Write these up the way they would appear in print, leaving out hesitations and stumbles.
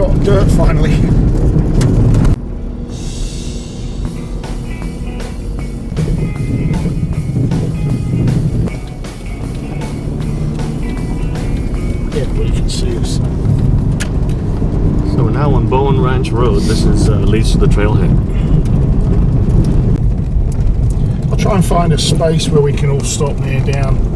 got dirt finally. Everybody can see us. So we're now on Bowen Ranch Road. This is leads to the trailhead. I'll try and find a space where we can all stop near down.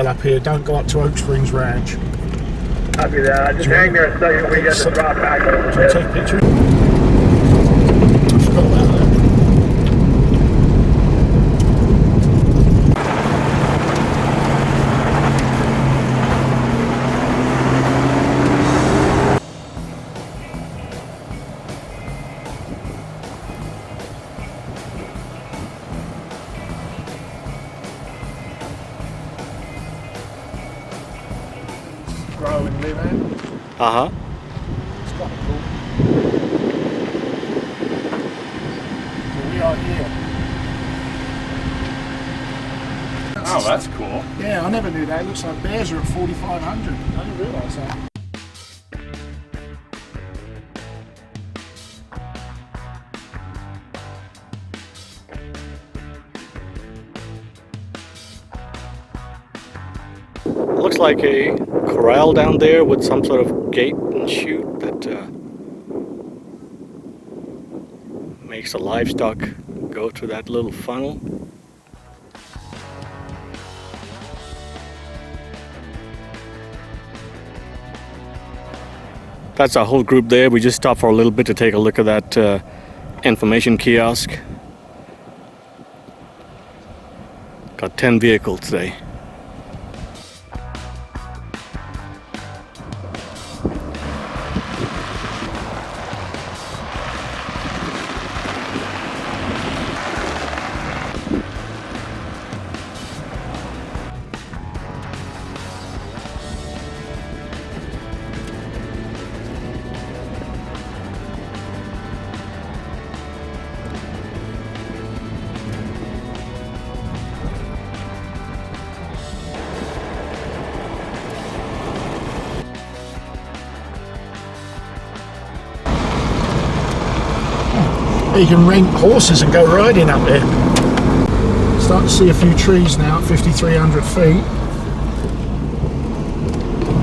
Up here, don't go up to Oak Springs Ranch. Copy that. Just hang there a second. We get to drop back a little bit. Take a picture. I forgot about that. Grow and live in. Uh-huh. It's quite cool. Well, we are here. Oh, that's cool. Yeah, I never knew that. It looks like bears are at 4,500. I didn't realise that. Looks like a corral down there with some sort of gate and chute that makes the livestock go through that little funnel. That's our whole group there. We just stopped for a little bit to take a look at that information kiosk. Got 10 vehicles today. You can rent horses and go riding up there. Starting to see a few trees now at 5,300 feet.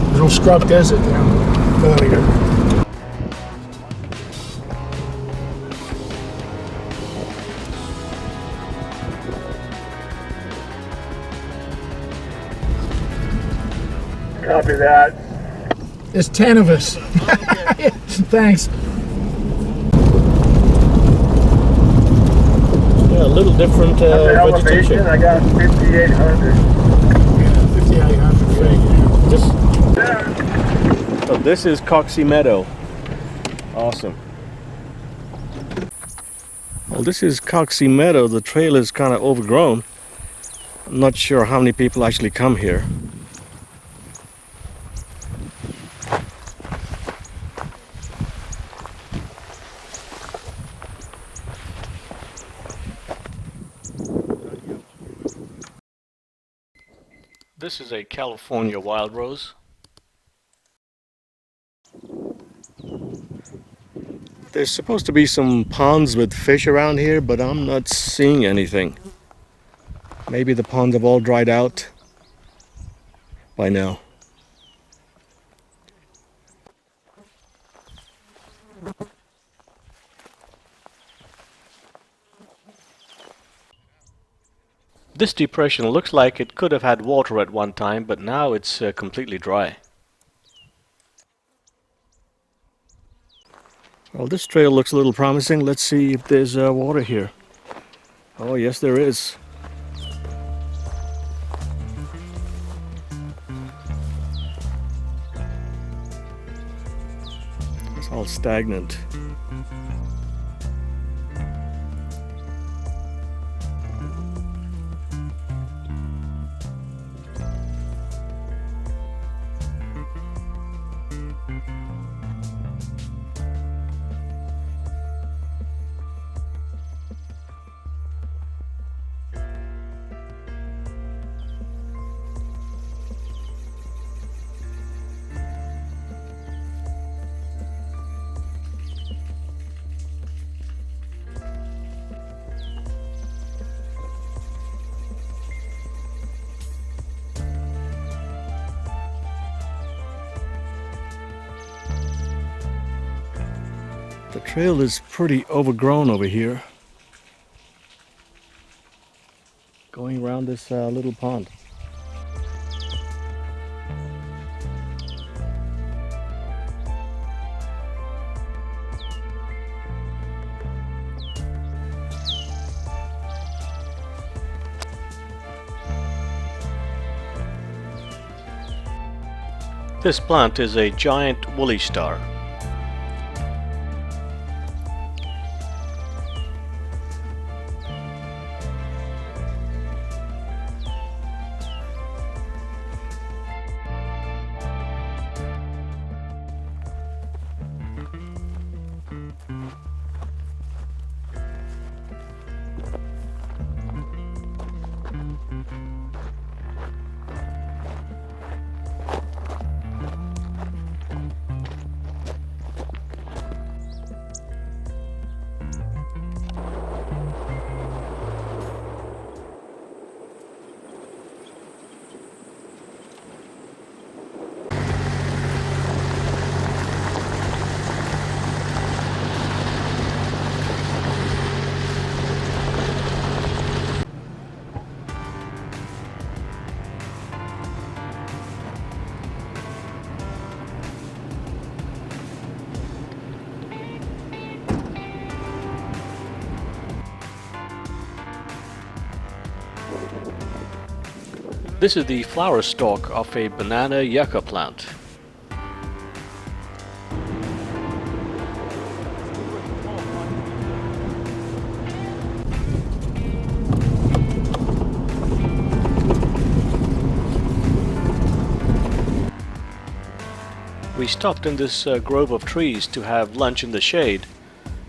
There's all scrub desert down earlier. Copy that. There's 10 of us. Thanks. Yeah, a little different The vegetation. elevation, I got 5,800. Yeah, 5,800 feet. This, so this is Coxey Meadow. Awesome. Well, this is Coxey Meadow. The trail is kind of overgrown. I'm not sure how many people actually come here. This is a California wild rose. There's supposed to be some ponds with fish around here, but I'm not seeing anything. Maybe the ponds have all dried out by now. This depression looks like it could have had water at one time, but now it's completely dry. Well, this trail looks a little promising. Let's see if there's water here. Oh, yes, there is. all stagnant. The trail is pretty overgrown over here. Going around this little pond. This plant is a giant woolly star. This is the flower stalk of a banana yucca plant. We stopped in this grove of trees to have lunch in the shade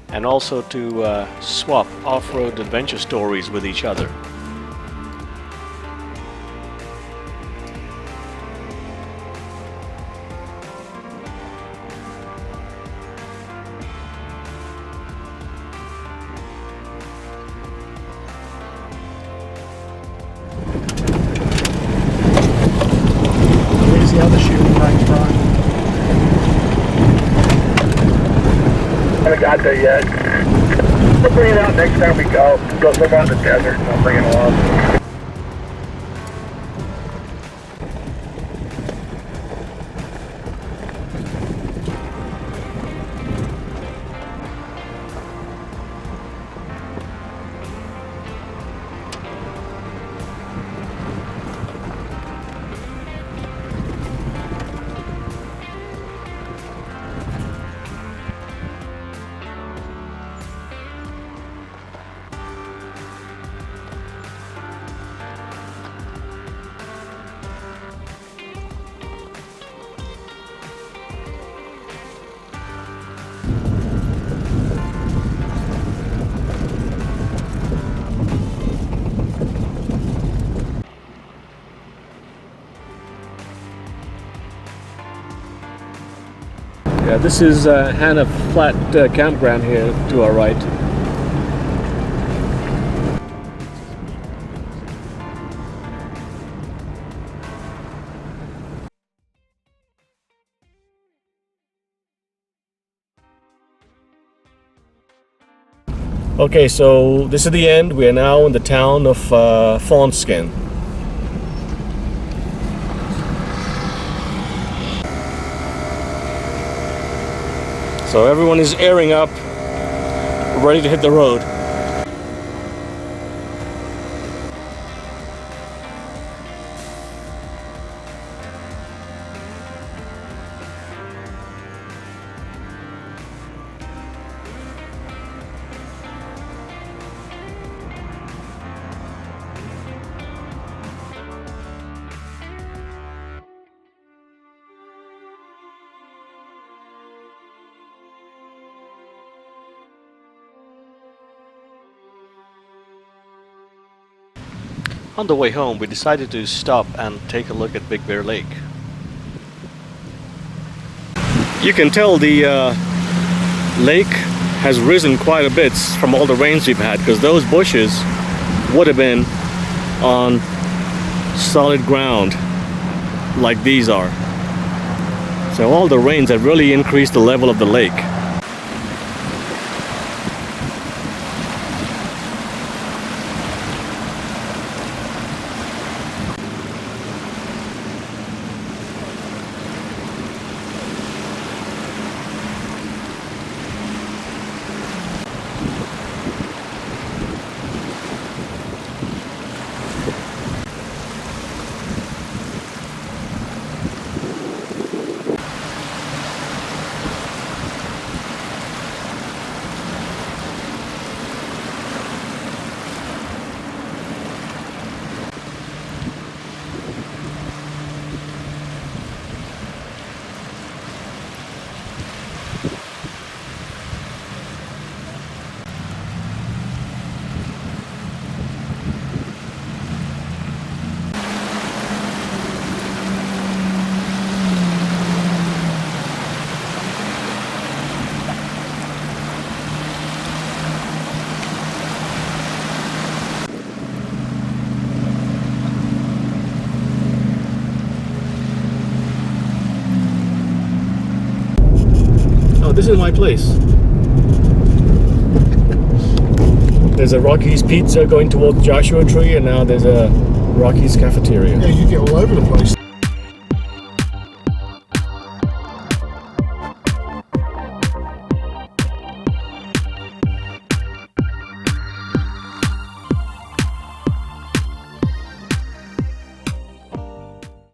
and also to swap off-road adventure stories with each other. Here's the other shooting range, Brian. Haven't got there yet. We'll bring it out next time we go. Go somewhere out in the desert and I'll bring it along. Yeah, this is Hannah Flat campground here to our right. Okay, so this is the end. We are now in the town of Fawnskin. So everyone is airing up, ready to hit the road. On the way home, we decided to stop and take a look at Big Bear Lake. You can tell the lake has risen quite a bit from all the rains we've had, because those bushes would have been on solid ground like these are. So all the rains have really increased the level of the lake. Oh, this is my place. There's a Rocky's Pizza going towards Joshua Tree, and now there's a Rocky's Cafeteria. Yeah, you get all over the place.